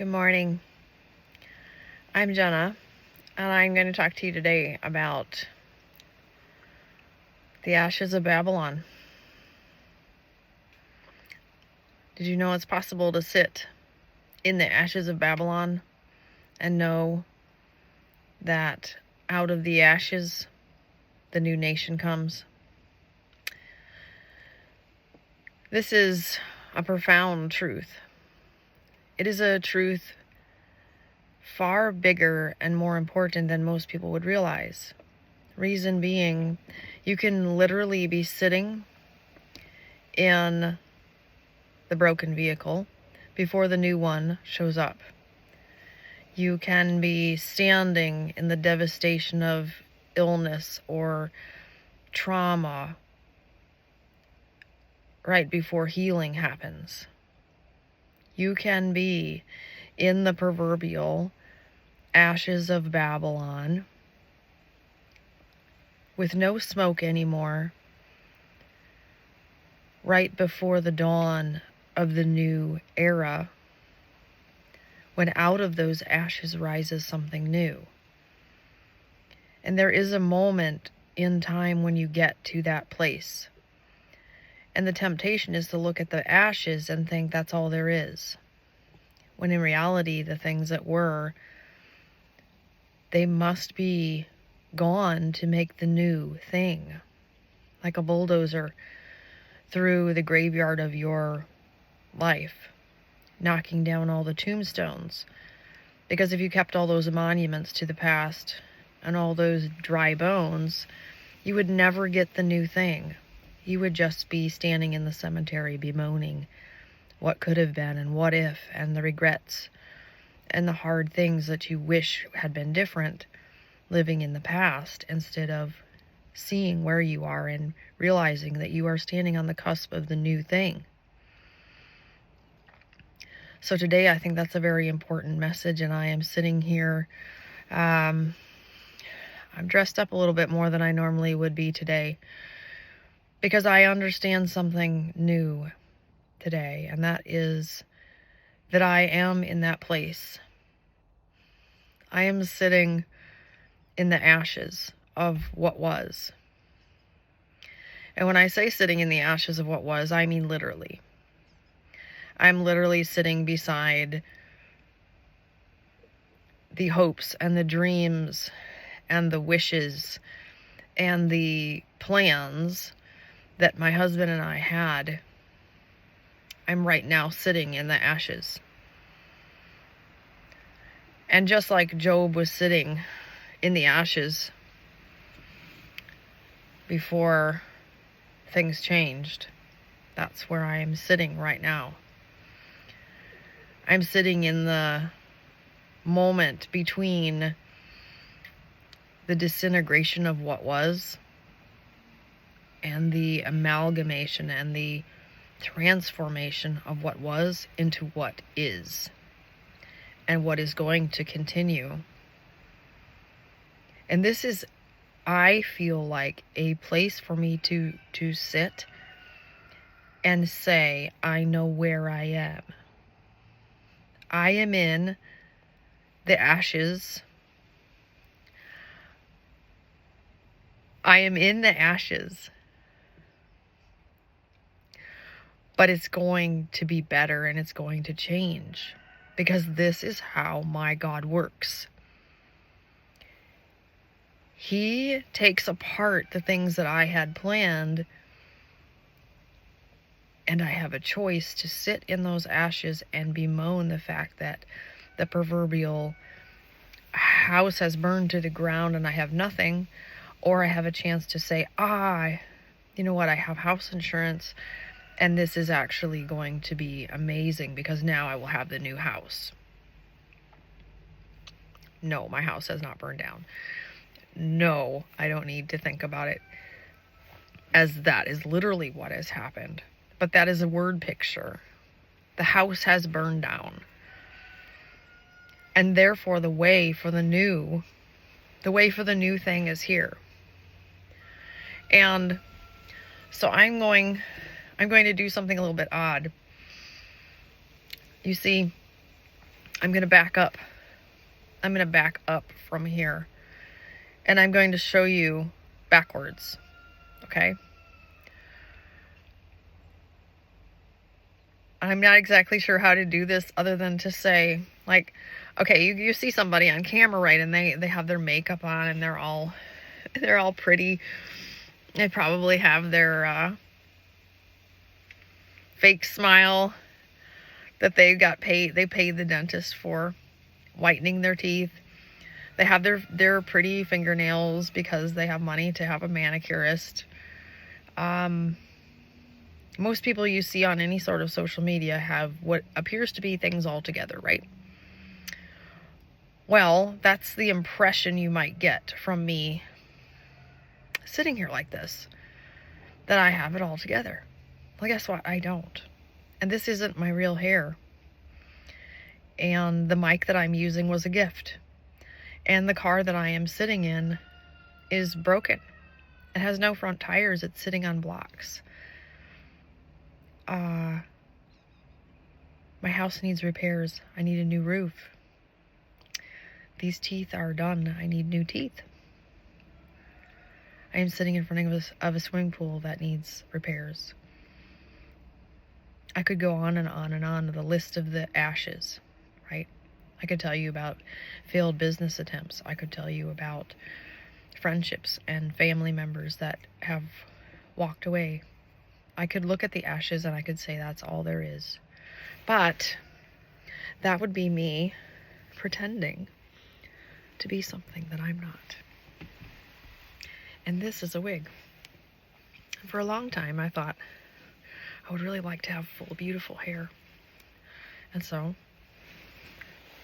Good morning. I'm Jenna, and I'm going to talk to you today about the ashes of Babylon. Did you know it's possible to sit in the ashes of Babylon and know that out of the ashes, the new nation comes? This is a profound truth. It is a truth far bigger and more important than most people would realize. Reason being, you can literally be sitting in the broken vehicle before the new one shows up. You can be standing in the devastation of illness or trauma right before healing happens. You can be in the proverbial ashes of Babylon with no smoke anymore, right before the dawn of the new era, when out of those ashes rises something new. And there is a moment in time when you get to that place. And the temptation is to look at the ashes and think that's all there is. When in reality, the things that were, they must be gone to make the new thing. Like a bulldozer through the graveyard of your life, knocking down all the tombstones. Because if you kept all those monuments to the past and all those dry bones, you would never get the new thing. You would just be standing in the cemetery bemoaning what could have been and what if, and the regrets and the hard things that you wish had been different, living in the past instead of seeing where you are and realizing that you are standing on the cusp of the new thing. So today I think that's a very important message, and I am sitting here. I'm dressed up a little bit more than I normally would be today because I understand something new today, and that is that I am in that place. I am sitting in the ashes of what was. And when I say sitting in the ashes of what was, I mean literally. I'm literally sitting beside the hopes and the dreams and the wishes and the plans that my husband and I had. I'm right now sitting in the ashes. And just like Job was sitting in the ashes before things changed, that's where I am sitting right now. I'm sitting in the moment between the disintegration of what was and the amalgamation and the transformation of what was into what is and what is going to continue. And this is, I feel like, a place for me to sit and say, I know where I am. I am in the ashes. I am in the ashes. But it's going to be better and it's going to change, because this is how my God works. He takes apart the things that I had planned, and I have a choice to sit in those ashes and bemoan the fact that the proverbial house has burned to the ground and I have nothing, or I have a chance to say, you know what, I have house insurance, and this is actually going to be amazing because now I will have the new house. No, my house has not burned down. No, I don't need to think about it, as that is literally what has happened. But that is a word picture. The house has burned down. And therefore the way for the new thing is here. And so I'm going to do something a little bit odd. You see, I'm going to back up. I'm going to back up from here. And I'm going to show you backwards. Okay? I'm not exactly sure how to do this other than to say, like, okay, you see somebody on camera, right? And they have their makeup on and they're all pretty. They probably have their fake smile that they paid the dentist for, whitening their teeth. They have their pretty fingernails because they have money to have a manicurist. Most people you see on any sort of social media have what appears to be things all together, right? Well, that's the impression you might get from me sitting here like this, that I have it all together. Well, guess what? I don't. And this isn't my real hair. And the mic that I'm using was a gift. And the car that I am sitting in is broken. It has no front tires. It's sitting on blocks. My house needs repairs. I need a new roof. These teeth are done. I need new teeth. I am sitting in front of a swimming pool that needs repairs. I could go on and on and on to the list of the ashes, right? I could tell you about failed business attempts. I could tell you about friendships and family members that have walked away. I could look at the ashes and I could say that's all there is. But that would be me pretending to be something that I'm not. And this is a wig. For a long time I thought I would really like to have full, beautiful hair. And so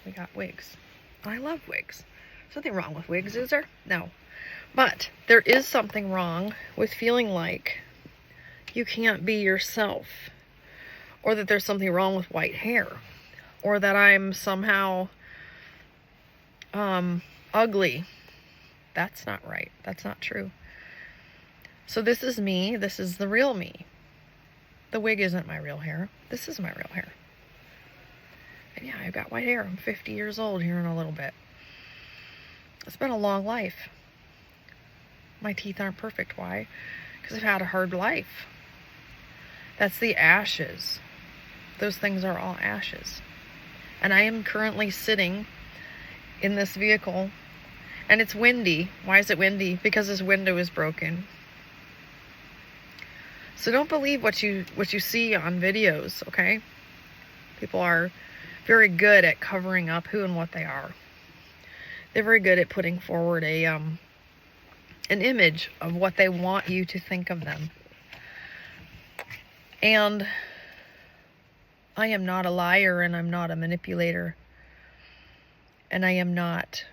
we got wigs. I love wigs. There's nothing wrong with wigs, is there? No. But there is something wrong with feeling like you can't be yourself, or that there's something wrong with white hair, or that I'm somehow ugly. That's not right. That's not true. So this is me. This is the real me. The wig isn't my real hair. This is my real hair. And yeah, I've got white hair. I'm 50 years old here in a little bit. It's been a long life. My teeth aren't perfect. Why? Because I've had a hard life. That's the ashes. Those things are all ashes. And I am currently sitting in this vehicle, and it's windy. Why is it windy? Because this window is broken. So don't believe what you see on videos, okay? People are very good at covering up who and what they are. They're very good at putting forward an image of what they want you to think of them. And I am not a liar, and I'm not a manipulator. And I am not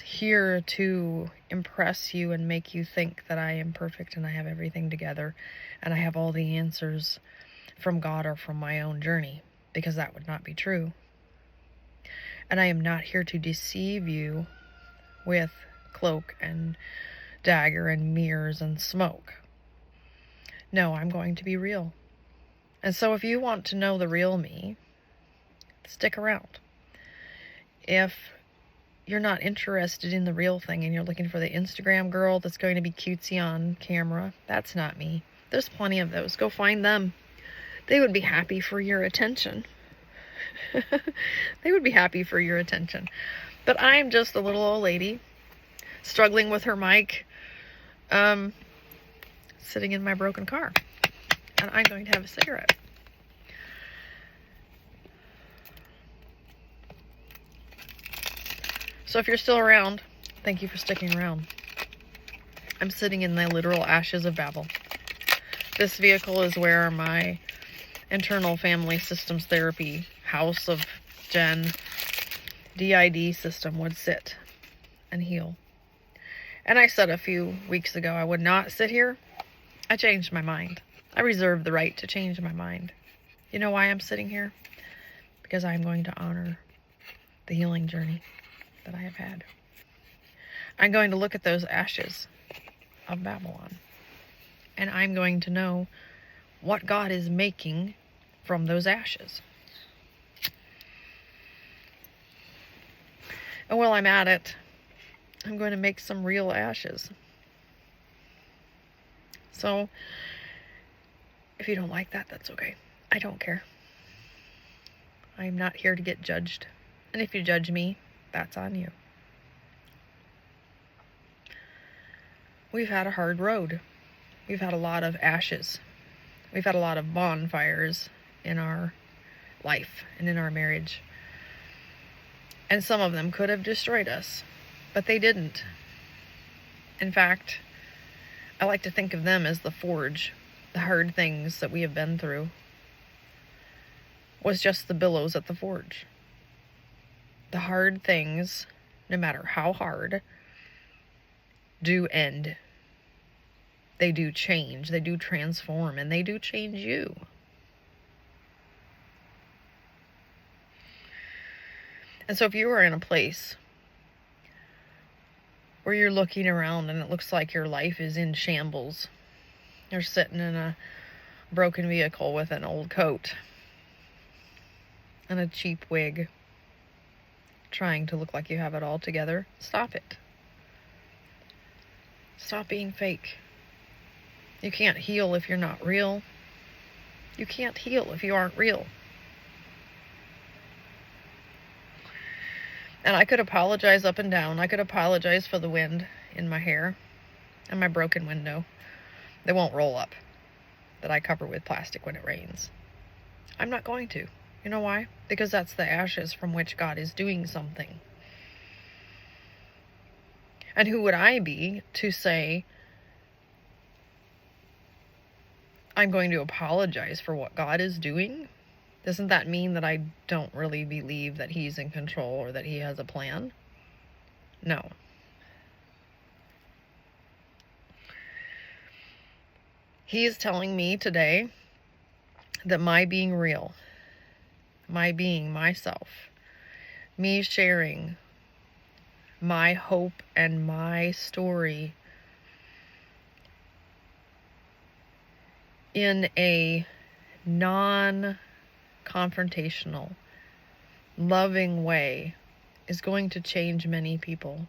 here to impress you and make you think that I am perfect and I have everything together and I have all the answers from God or from my own journey, because that would not be true. And I am not here to deceive you with cloak and dagger and mirrors and smoke. No, I'm going to be real. And so if you want to know the real me, stick around. If you're not interested in the real thing and you're looking for the Instagram girl that's going to be cutesy on camera, that's not me. There's plenty of those. Go find them. They would be happy for your attention. They would be happy for your attention. But I'm just a little old lady struggling with her mic, sitting in my broken car. And I'm going to have a cigarette. So if you're still around, thank you for sticking around. I'm sitting in the literal ashes of Babel. This vehicle is where my internal family systems therapy house of Jen DID system would sit and heal. And I said a few weeks ago I would not sit here. I changed my mind. I reserve the right to change my mind. You know why I'm sitting here? Because I'm going to honor the healing journey that I have had. I'm going to look at those ashes of Babylon, and I'm going to know what God is making from those ashes. And while I'm at it, I'm going to make some real ashes. So, if you don't like that, that's okay. I don't care. I'm not here to get judged. And if you judge me, that's on you. We've had a hard road. We've had a lot of ashes. We've had a lot of bonfires in our life and in our marriage. And some of them could have destroyed us, but they didn't. In fact, I like to think of them as the forge. The hard things that we have been through was just the billows at the forge. The hard things, no matter how hard, do end. They do change, they do transform, and they do change you. And so if you are in a place where you're looking around and it looks like your life is in shambles, you're sitting in a broken vehicle with an old coat and a cheap wig, trying to look like you have it all together, stop it. Stop being fake. You can't heal if you're not real. You can't heal if you aren't real. And I could apologize up and down. I could apologize for the wind in my hair and my broken window. They won't roll up, that I cover with plastic when it rains. I'm not going to. You know why? Because that's the ashes from which God is doing something. And who would I be to say, I'm going to apologize for what God is doing? Doesn't that mean that I don't really believe that He's in control or that He has a plan? No. He is telling me today that my being real, my being myself, me sharing my hope and my story in a non-confrontational, loving way is going to change many people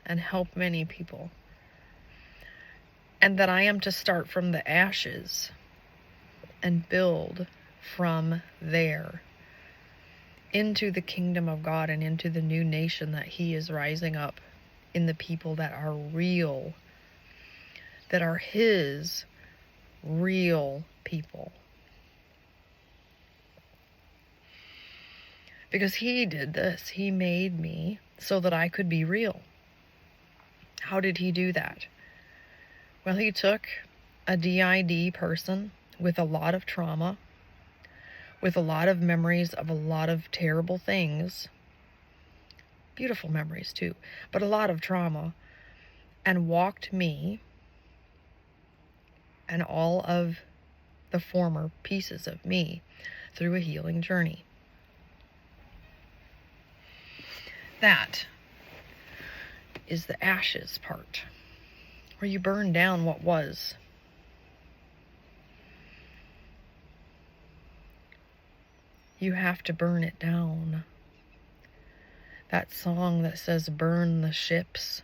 and help many people. And that I am to start from the ashes and build from there into the kingdom of God and into the new nation that He is rising up in the people that are real, that are His real people. Because He did this. He made me so that I could be real. How did He do that? Well, He took a DID person with a lot of trauma, with a lot of memories of a lot of terrible things, beautiful memories too, but a lot of trauma, and walked me and all of the former pieces of me through a healing journey. That is the ashes part, where you burn down what was. You have to burn it down. That song that says, burn the ships.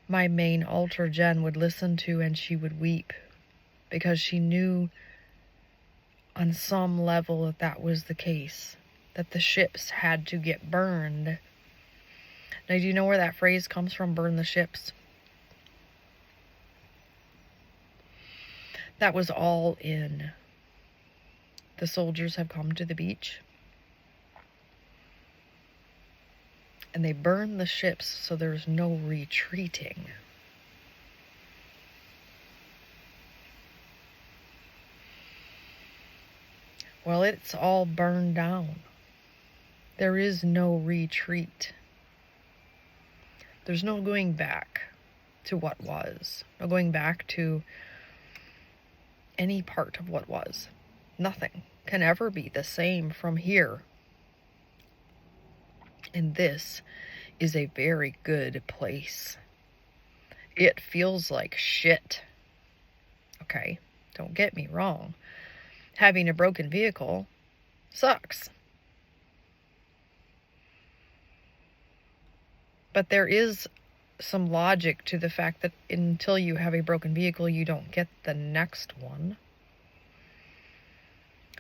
My main altar Jen would listen to, and she would weep because she knew on some level that that was the case, that the ships had to get burned. Now, do you know where that phrase comes from, burn the ships? That was all in. The soldiers have come to the beach, and they burn the ships so there's no retreating. Well, it's all burned down. There is no retreat. There's no going back to what was. No going back to any part of what was. Nothing can ever be the same from here. And this is a very good place. It feels like shit. Okay, don't get me wrong. Having a broken vehicle sucks. But there is some logic to the fact that until you have a broken vehicle, you don't get the next one.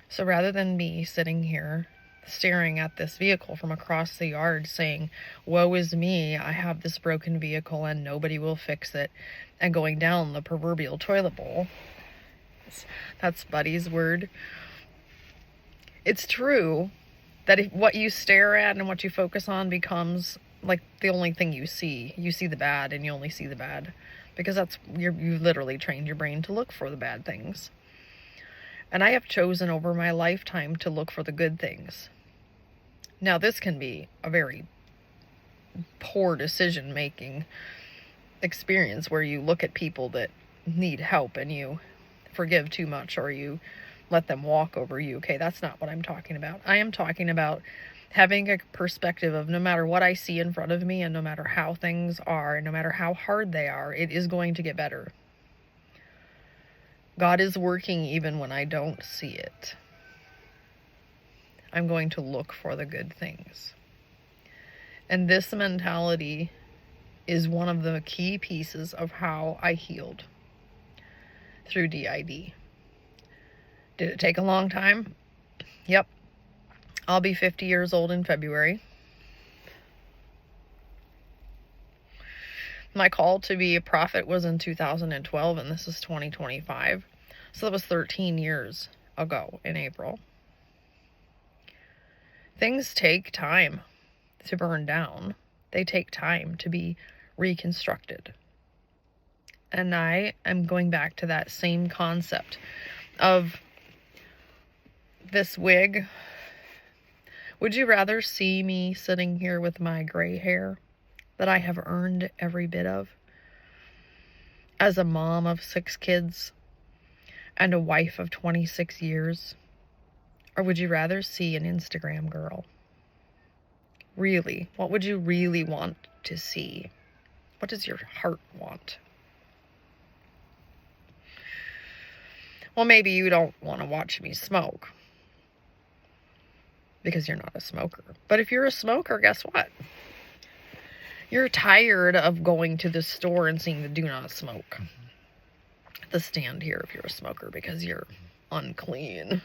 So rather than me sitting here staring at this vehicle from across the yard saying, woe is me, I have this broken vehicle and nobody will fix it, and going down the proverbial toilet bowl. That's Buddy's word. It's true that if what you stare at and what you focus on becomes like the only thing you see the bad, and you only see the bad because you've literally trained your brain to look for the bad things. And I have chosen over my lifetime to look for the good things. Now, this can be a very poor decision-making experience where you look at people that need help and you forgive too much, or you let them walk over you. Okay, that's not what I'm talking about. I am talking about having a perspective of no matter what I see in front of me, and no matter how things are, and no matter how hard they are, it is going to get better. God is working even when I don't see it. I'm going to look for the good things. And this mentality is one of the key pieces of how I healed through DID. Did it take a long time? Yep. I'll be 50 years old in February. My call to be a prophet was in 2012, and this is 2025. So that was 13 years ago in April. Things take time to burn down. They take time to be reconstructed. And I am going back to that same concept of this wig. Would you rather see me sitting here with my gray hair that I have earned every bit of as a mom of 6 kids and a wife of 26 years? Or would you rather see an Instagram girl? Really? What would you really want to see? What does your heart want? Well, maybe you don't want to watch me smoke because you're not a smoker. But if you're a smoker, guess what? You're tired of going to the store and seeing the do not smoke. The stand here if you're a smoker because you're unclean.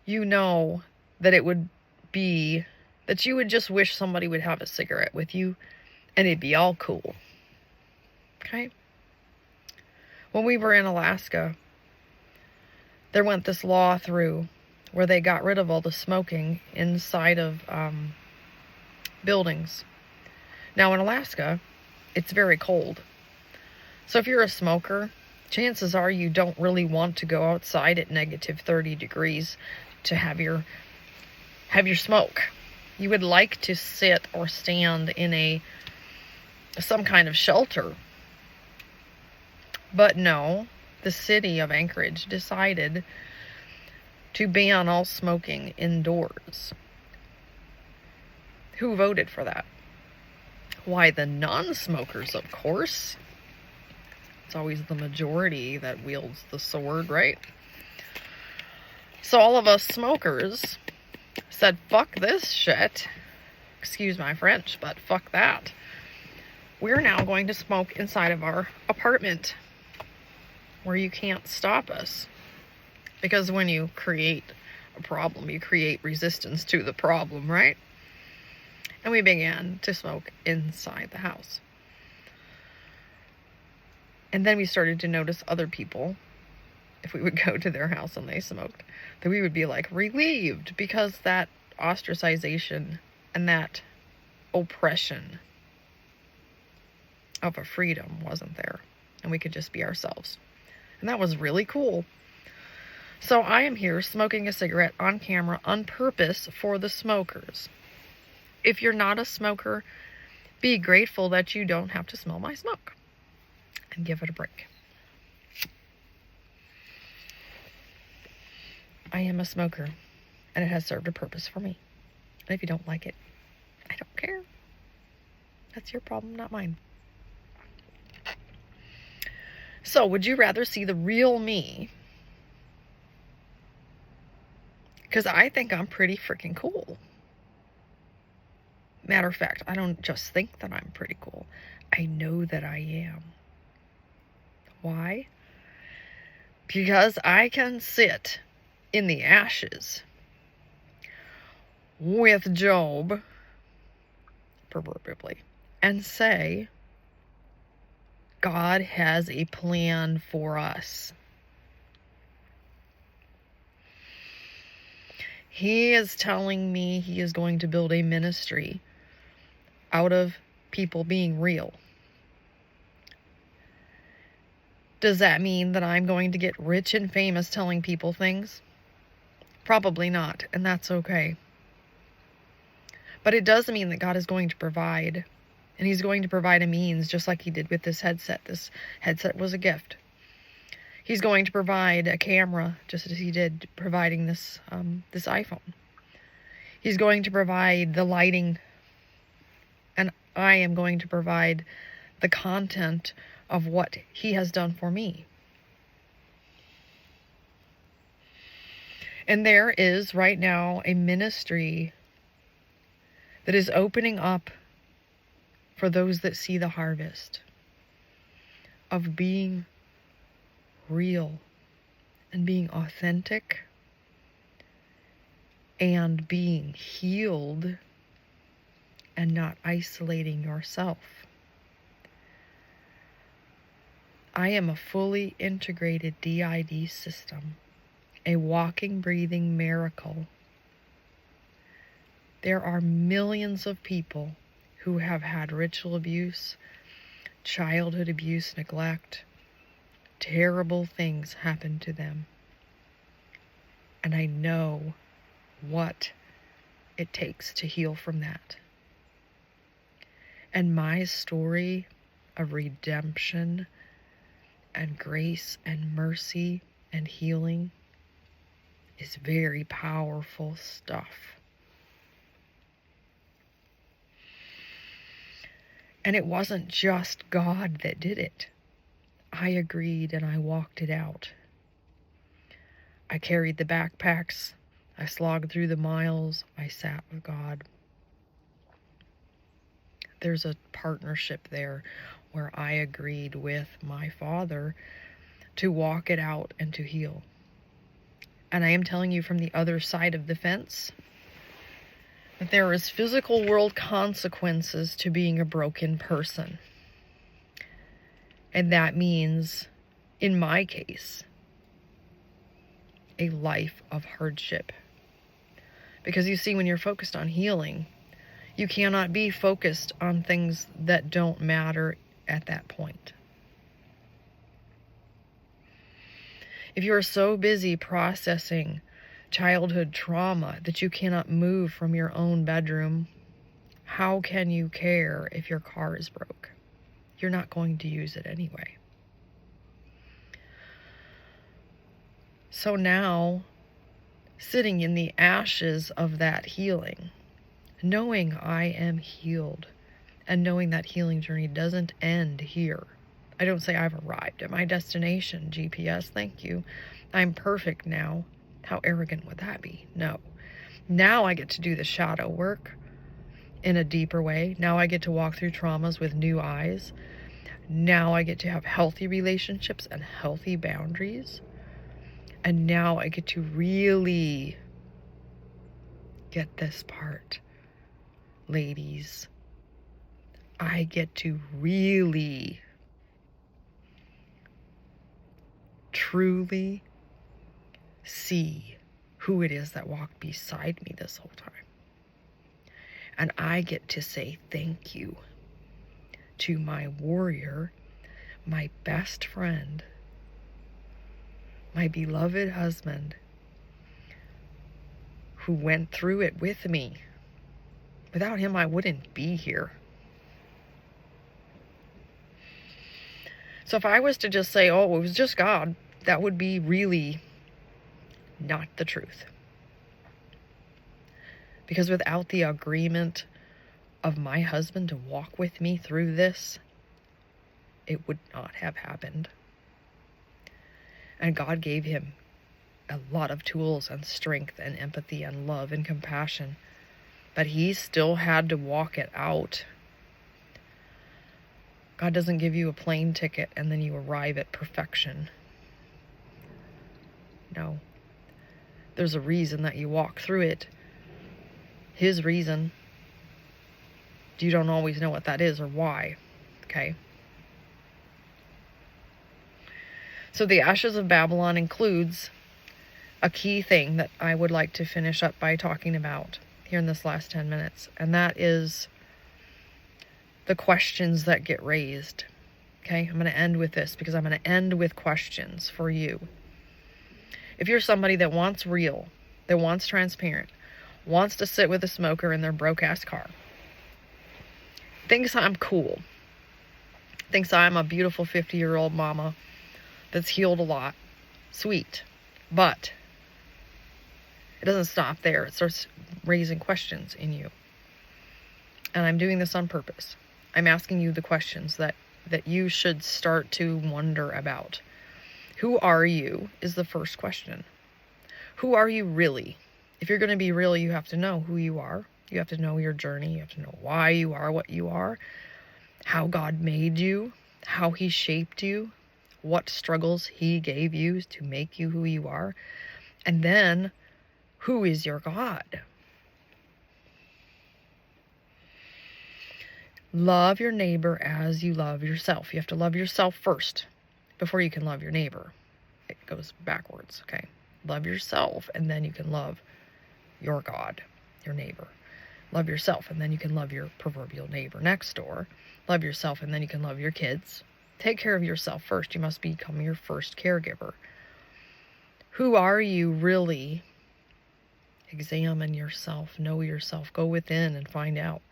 You know that it would be that you would just wish somebody would have a cigarette with you and it'd be all cool. Okay? When we were in Alaska, there went this law through where they got rid of all the smoking inside of buildings. Now in Alaska, it's very cold. So if you're a smoker, chances are you don't really want to go outside at negative 30 degrees to have your smoke. You would like to sit or stand in some kind of shelter. But no, the city of Anchorage decided to ban all smoking indoors. Who voted for that? Why, the non-smokers, of course. It's always the majority that wields the sword, right? So all of us smokers said, fuck this shit. Excuse my French, but fuck that. We're now going to smoke inside of our apartment where you can't stop us. Because when you create a problem, you create resistance to the problem, right? And we began to smoke inside the house. And then we started to notice other people, if we would go to their house and they smoked, that we would be like relieved because that ostracization and that oppression of a freedom wasn't there. And we could just be ourselves. And that was really cool. So I am here smoking a cigarette on camera on purpose for the smokers. If you're not a smoker, be grateful that you don't have to smell my smoke. And give it a break. I am a smoker, and it has served a purpose for me. And if you don't like it, I don't care. That's your problem, not mine. So, would you rather see the real me? Because I think I'm pretty freaking cool. Matter of fact, I don't just think that I'm pretty cool. I know that I am. Why? Because I can sit in the ashes with Job, proverbially, and say, God has a plan for us. He is telling me he is going to build a ministry out of people being real. Does that mean that I'm going to get rich and famous telling people things? Probably not, and that's okay. But it does mean that God is going to provide, and he's going to provide a means, just like he did with this headset. This headset was a gift. He's going to provide a camera, just as he did providing this iPhone. He's going to provide the lighting, and I am going to provide the content of what he has done for me. And there is right now a ministry that is opening up for those that see the harvest of being real and being authentic and being healed and not isolating yourself. I am a fully integrated DID system, a walking, breathing miracle. There are millions of people who have had ritual abuse, childhood abuse, neglect. Terrible things happen to them. And I know what it takes to heal from that. And my story of redemption and grace and mercy and healing is very powerful stuff. And it wasn't just God that did it. I agreed and I walked it out. I carried the backpacks. I slogged through the miles. I sat with God. There's a partnership there where I agreed with my Father to walk it out and to heal. And I am telling you from the other side of the fence that there is physical world consequences to being a broken person. And that means, in my case, a life of hardship. Because you see, when you're focused on healing, you cannot be focused on things that don't matter at that point. If you are so busy processing childhood trauma that you cannot move from your own bedroom, how can you care if your car is broke? You're not going to use it anyway. So now, sitting in the ashes of that healing, knowing I am healed, and knowing that healing journey doesn't end here. I don't say I've arrived at my destination, GPS, thank you. I'm perfect now. How arrogant would that be? No. Now I get to do the shadow work in a deeper way. Now I get to walk through traumas with new eyes. Now I get to have healthy relationships and healthy boundaries. And now I get to really get this part, ladies. I get to really, truly see who it is that walked beside me this whole time. And I get to say thank you to my warrior, my best friend, my beloved husband, who went through it with me. Without him, I wouldn't be here. So if I was to just say, oh, it was just God, that would be really not the truth. Because without the agreement of my husband to walk with me through this, it would not have happened. And God gave him a lot of tools and strength and empathy and love and compassion but he still had to walk it out. God doesn't give you a plane ticket and then you arrive at perfection. No. There's a reason that you walk through it. His reason. You don't always know what that is or why. Okay? So the Ashes of Babylon includes a key thing that I would like to finish up by talking about here in this last 10 minutes. And that is the questions that get raised. Okay? I'm going to end with this because I'm going to end with questions for you. If you're somebody that wants real, that wants transparent, wants to sit with a smoker in their broke-ass car, thinks I'm cool, thinks I'm a beautiful 50-year-old mama that's healed a lot, sweet, but it doesn't stop there. It starts raising questions in you. And I'm doing this on purpose. I'm asking you the questions that you should start to wonder about. Who are you is the first question. Who are you really? If you're going to be real, you have to know who you are. You have to know your journey. You have to know why you are what you are, how God made you, how he shaped you, what struggles he gave you to make you who you are. And then, who is your God? Love your neighbor as you love yourself. You have to love yourself first before you can love your neighbor. It goes backwards, okay? Love yourself, and then you can love your God, your neighbor. Love yourself, and then you can love your proverbial neighbor next door. Love yourself, and then you can love your kids. Take care of yourself first. You must become your first caregiver. Who are you really? Examine yourself. Know yourself. Go within and find out.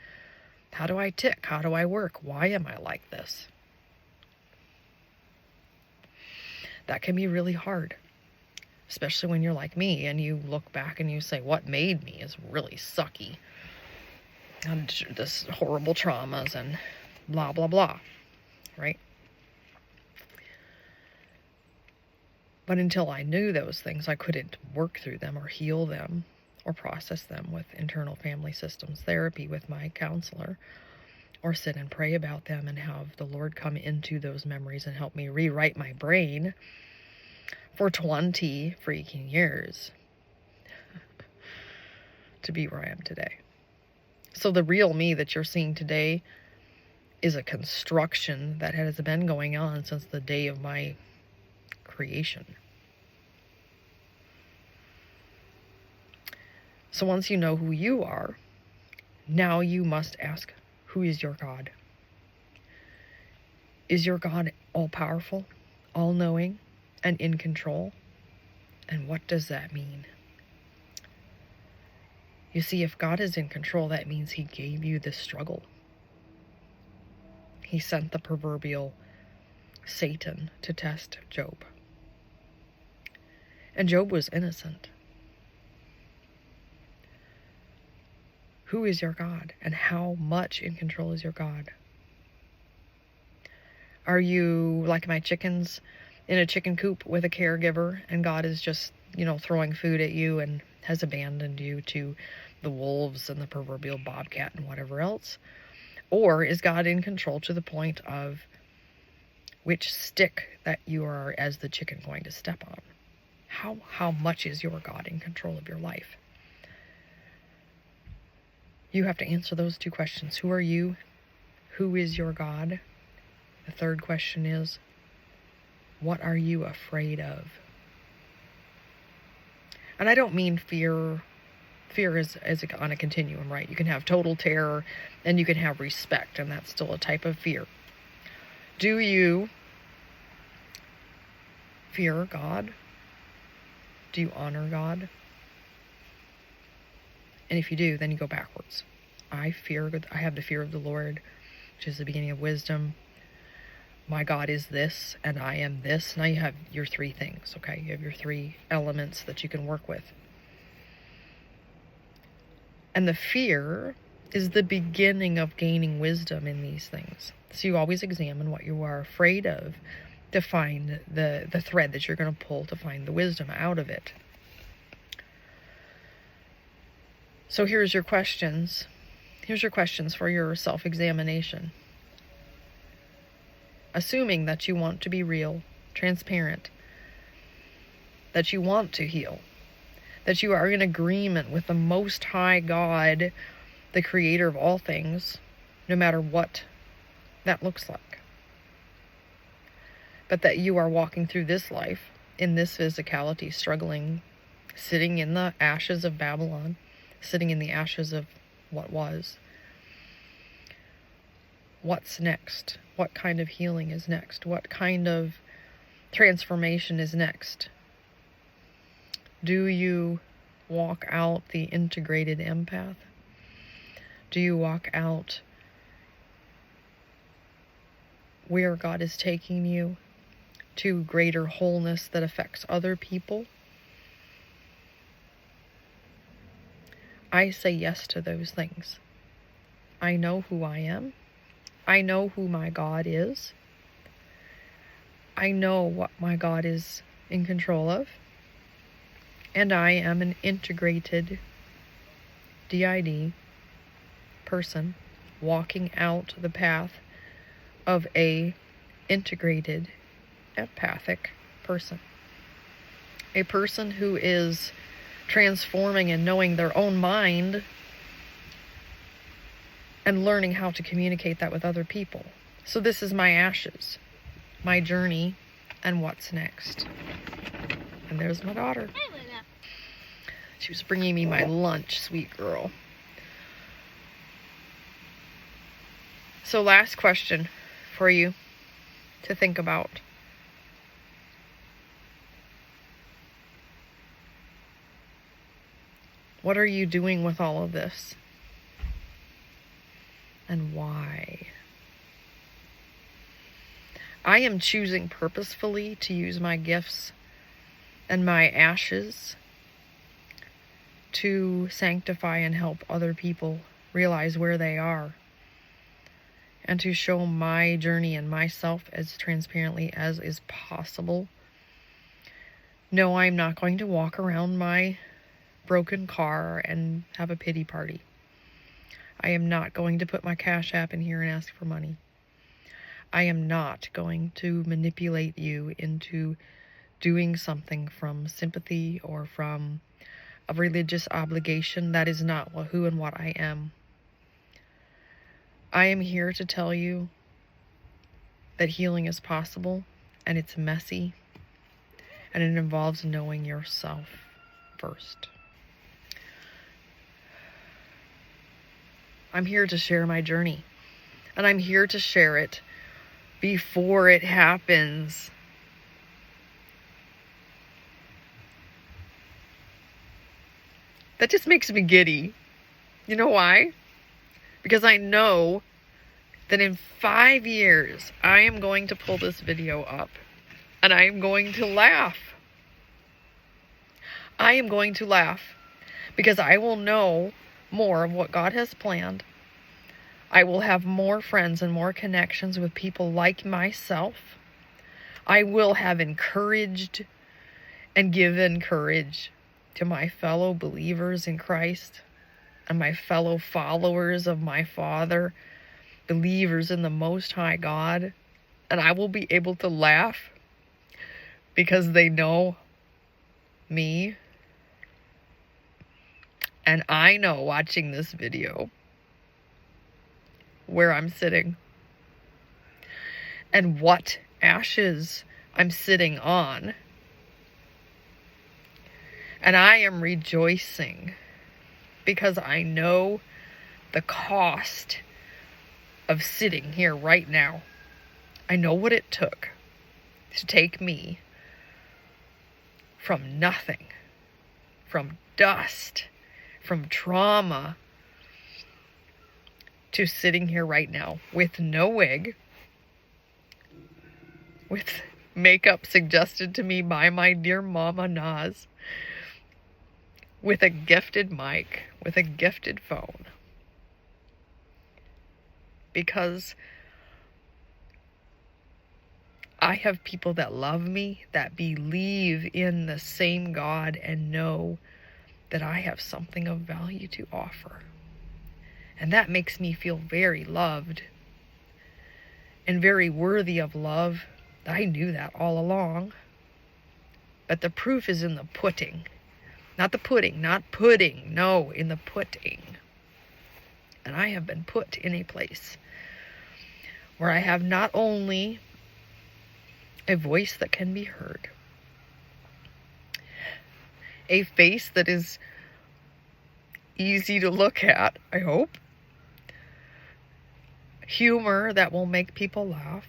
How do I tick? How do I work? Why am I like this? That can be really hard, especially when you're like me and you look back and you say, what made me is really sucky. And this horrible traumas and blah, blah, blah, right? But until I knew those things, I couldn't work through them or heal them or process them with internal family systems therapy with my counselor, or sit and pray about them and have the Lord come into those memories and help me rewrite my brain for 20 freaking years to be where I am today. So the real me that you're seeing today is a construction that has been going on since the day of my creation. So once you know who you are, now you must ask, who is your God? Is your God all-powerful, all-knowing, and in control? And what does that mean? You see, if God is in control, that means he gave you this struggle. He sent the proverbial Satan to test Job. And Job was innocent. Who is your God? And how much in control is your God? Are you like my chickens in a chicken coop with a caregiver and God is just, throwing food at you and has abandoned you to the wolves and the proverbial bobcat and whatever else? Or is God in control to the point of which stick that you are as the chicken going to step on? How much is your God in control of your life? You have to answer those two questions. Who are you? Who is your God? The third question is, what are you afraid of? And I don't mean fear. Fear is on a continuum, right? You can have total terror and you can have respect, and that's still a type of fear. Do you fear God? Do you honor God? And if you do, then you go backwards. I have the fear of the Lord, which is the beginning of wisdom. My God is this, and I am this. Now you have your three things, okay? You have your three elements that you can work with. And the fear is the beginning of gaining wisdom in these things. So you always examine what you are afraid of to find the thread that you're going to pull to find the wisdom out of it. So here's your questions. Here's your questions for your self-examination. Assuming that you want to be real, transparent, that you want to heal, that you are in agreement with the Most High God, the creator of all things, no matter what that looks like. But that you are walking through this life, in this physicality, struggling, sitting in the ashes of Babylon, sitting in the ashes of what was. What's next? What kind of healing is next? What kind of transformation is next? Do you walk out the integrated empath? Do you walk out where God is taking you to greater wholeness that affects other people? I say yes to those things. I know who I am. I know who my God is. I know what my God is in control of. And I am an integrated DID person walking out the path of a integrated empathic person. A person who is transforming and knowing their own mind and learning how to communicate that with other people. So this is my ashes, my journey, and what's next. And there's my daughter. She was bringing me my lunch, sweet girl. So last question for you to think about. What are you doing with all of this? And why? I am choosing purposefully to use my gifts and my ashes to sanctify and help other people realize where they are, and to show my journey and myself as transparently as is possible. No, I'm not going to walk around my broken car and have a pity party. I am not going to put my Cash App in here and ask for money. I am not going to manipulate you into doing something from sympathy or from a religious obligation. That is not who and what I am. I am here to tell you that healing is possible, and it's messy, and it involves knowing yourself first. I'm here to share my journey, and I'm here to share it before it happens. That just makes me giddy. You know why? Because I know that in 5 years, I am going to pull this video up and I am going to laugh. I am going to laugh because I will know more of what God has planned. I will have more friends and more connections with people like myself. I will have encouraged and given courage to my fellow believers in Christ and my fellow followers of my Father, believers in the Most High God. And I will be able to laugh because they know me. And I know, watching this video, where I'm sitting and what ashes I'm sitting on. And I am rejoicing because I know the cost of sitting here right now. I know what it took to take me from nothing, from dust, from trauma, to sitting here right now with no wig, with makeup suggested to me by my dear Mama Naz, with a gifted mic, with a gifted phone. Because I have people that love me, that believe in the same God and know that I have something of value to offer. And that makes me feel very loved and very worthy of love. I knew that all along. But the proof is in the pudding. Not the pudding, not pudding. No, in the pudding. And I have been put in a place where I have not only a voice that can be heard, a face that is easy to look at, I hope, humor that will make people laugh.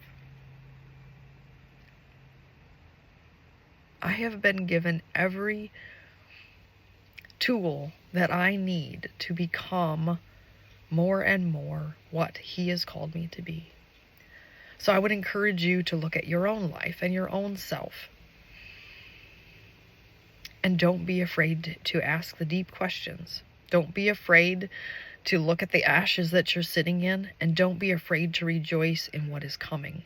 I have been given every tool that I need to become more and more what He has called me to be. So I would encourage you to look at your own life and your own self. And don't be afraid to ask the deep questions. Don't be afraid to look at the ashes that you're sitting in, and don't be afraid to rejoice in what is coming.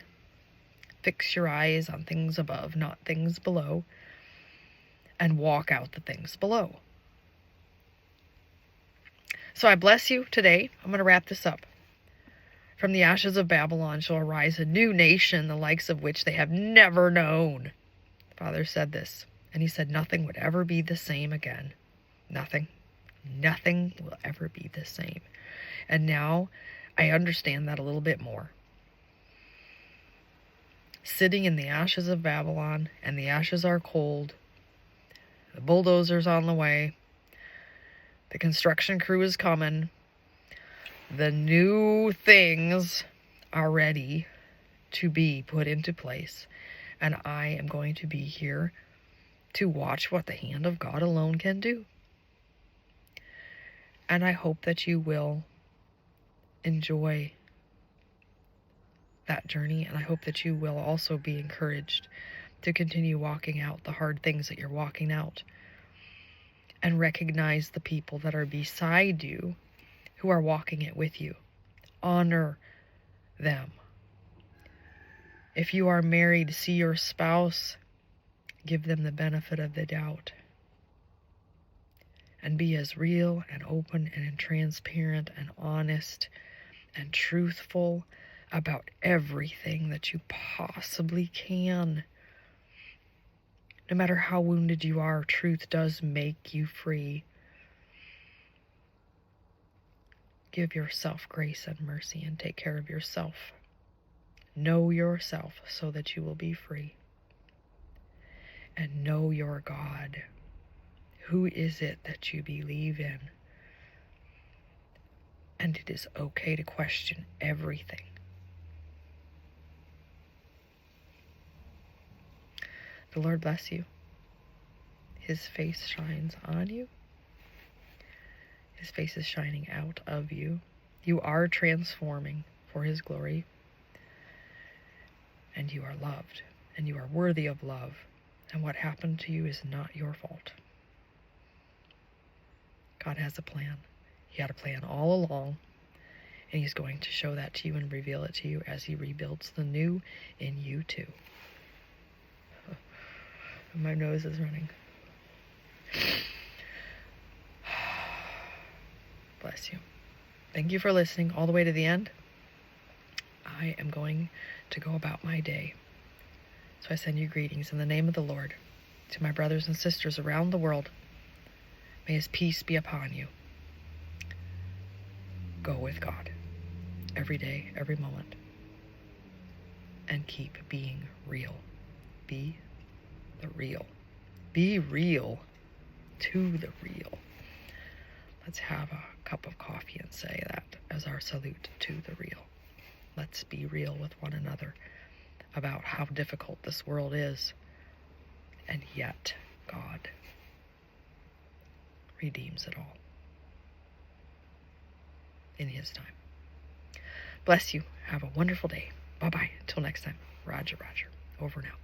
Fix your eyes on things above, not things below, and walk out the things below. So I bless you today. I'm going to wrap this up. From the ashes of Babylon shall arise a new nation, the likes of which they have never known. The Father said this, and He said nothing would ever be the same again. Nothing. Nothing will ever be the same. And now I understand that a little bit more. Sitting in the ashes of Babylon, and the ashes are cold. The bulldozer's on the way. The construction crew is coming. The new things are ready to be put into place. And I am going to be here to watch what the hand of God alone can do. And I hope that you will enjoy that journey. And I hope that you will also be encouraged to continue walking out the hard things that you're walking out. And recognize the people that are beside you who are walking it with you. Honor them. If you are married, see your spouse, give them the benefit of the doubt. And be as real and open and transparent and honest and truthful about everything that you possibly can. No matter how wounded you are, truth does make you free. Give yourself grace and mercy and take care of yourself. Know yourself so that you will be free. And know your God. Who is it that you believe in? And it is okay to question everything. The Lord bless you. His face shines on you. His face is shining out of you. You are transforming for His glory. And you are loved. And you are worthy of love. And what happened to you is not your fault. God has a plan. He had a plan all along. And He's going to show that to you and reveal it to you as He rebuilds the new in you too. My nose is running. Bless you. Thank you for listening all the way to the end. I am going to go about my day. So I send you greetings in the name of the Lord to my brothers and sisters around the world. May His peace be upon you. Go with God every day, every moment. And keep being real. Be the real. Be real to the real. Let's have a cup of coffee and say that as our salute to the real. Let's be real with one another about how difficult this world is. And yet, God redeems it all in His time. Bless you. Have a wonderful day. Bye-bye. Until next time. Roger, Roger. Over now.